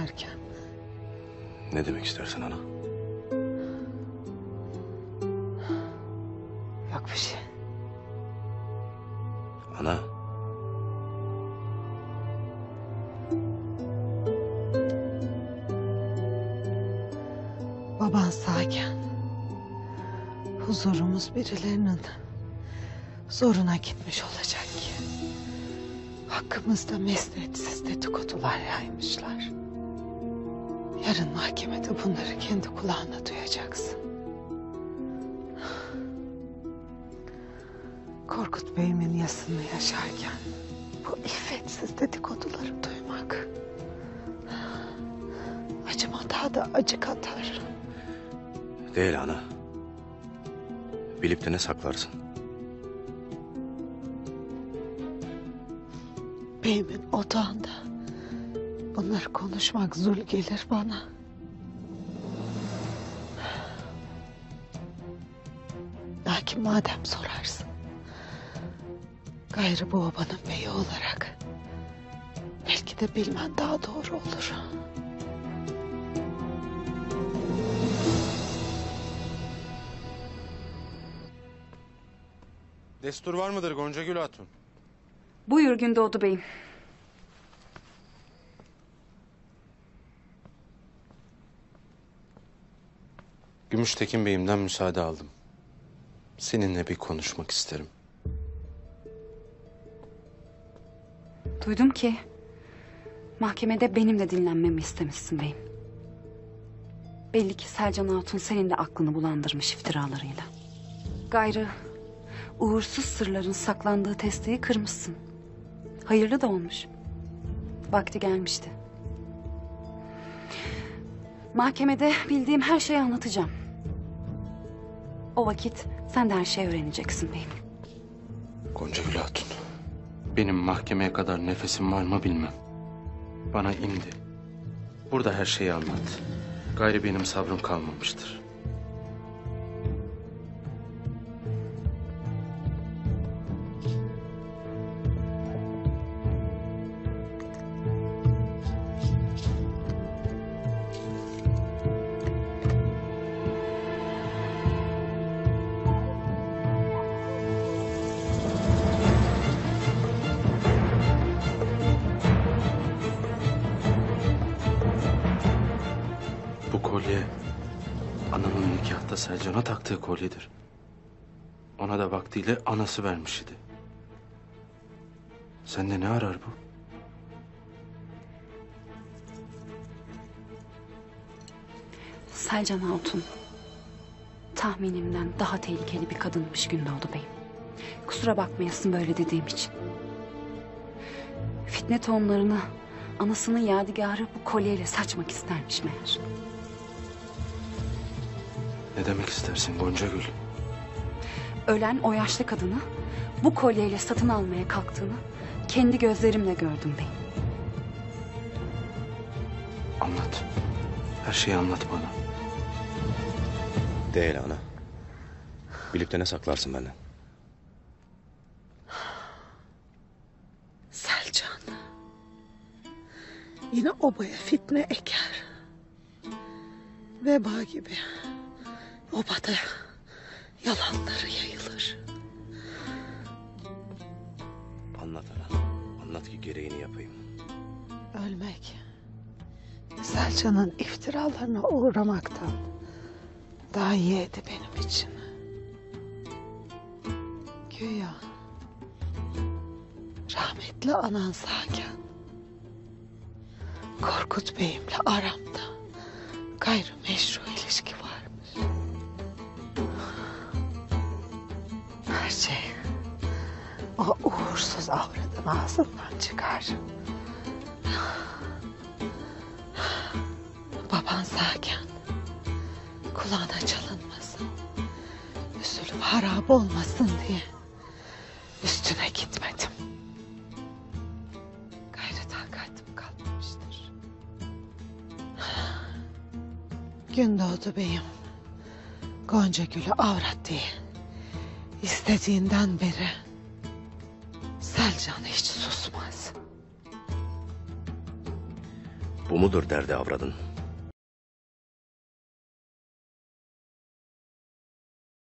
yaşarken. Ne demek istersin ana? Yok bir şey. Ana. Baban sağken huzurumuz birilerinin zoruna gitmiş olacak ki. Hakkımızda mesnetsiz dedikodular yaymışlar. Yarın mahkemede bunları kendi kulağına duyacaksın. Korkut Bey'imin yasını yaşarken bu iffetsiz dedikoduları duymak acıma daha da acı katar. Değil ana. Bilip de ne saklarsın? Beyimin odağında bunları konuşmak zul gelir bana. Lakin madem sorarsın, gayrı bu obanın beyi olarak belki de bilmen daha doğru olur. Destur var mıdır Gonca Gül Hatun? Buyur Gündoğdu Bey'im. Gümüştekin Bey'imden müsaade aldım. Seninle bir konuşmak isterim. Duydum ki mahkemede benim de dinlenmemi istemişsin beyim. Belli ki Selcan Hatun senin de aklını bulandırmış iftiralarıyla. Gayrı uğursuz sırların saklandığı testeyi kırmışsın. Hayırlı da olmuş. Vakti gelmişti. Mahkemede bildiğim her şeyi anlatacağım. O vakit sen de her şeyi öğreneceksin beyim. Gonca Gül Hatun, benim mahkemeye kadar nefesim var mı bilmem. Bana indi. Burada her şeyi anlat. Gayrı benim sabrım kalmamıştır. Bu kolye anamın nikahta Selcan'a taktığı kolyedir. Ona da vaktiyle anası vermiş idi. Sende ne arar bu? Selcan Hatun tahminimden daha tehlikeli bir kadınmış Gündoğdu Bey'im. Kusura bakmayasın böyle dediğim için. Fitne tohumlarını anasının yadigarı bu kolyeyle saçmak istermiş meğer. Ne demek istersin Gonca Gül? Ölen o yaşlı kadını bu kolyeyle satın almaya kalktığını kendi gözlerimle gördüm beyim. Anlat. Her şeyi anlat bana. Değil ana. Bilip de ne saklarsın benden? Selcan yine obaya fitne eker. Veba gibi obada yalanları yayılır. Anlat ana. Anlat ki gereğini yapayım. Ölmek Selcan'ın iftiralarına uğramaktan daha iyiydi benim için. Güya rahmetli anan sağken Korkut Bey'imle aramda gayrimeşru ilişki varmış. Her şey o uğursuz avradın ağzından çıkar. Baban sağken kulağına çalınmasın, üzülüp harap olmasın diye üstüne gitmedim. Gayrı takatim kalmamıştır. Gündoğdu Bey'im Gonca Gül'ü avrat diye istediğinden beri Selcan hiç susmaz. Bu mudur derdi avradın?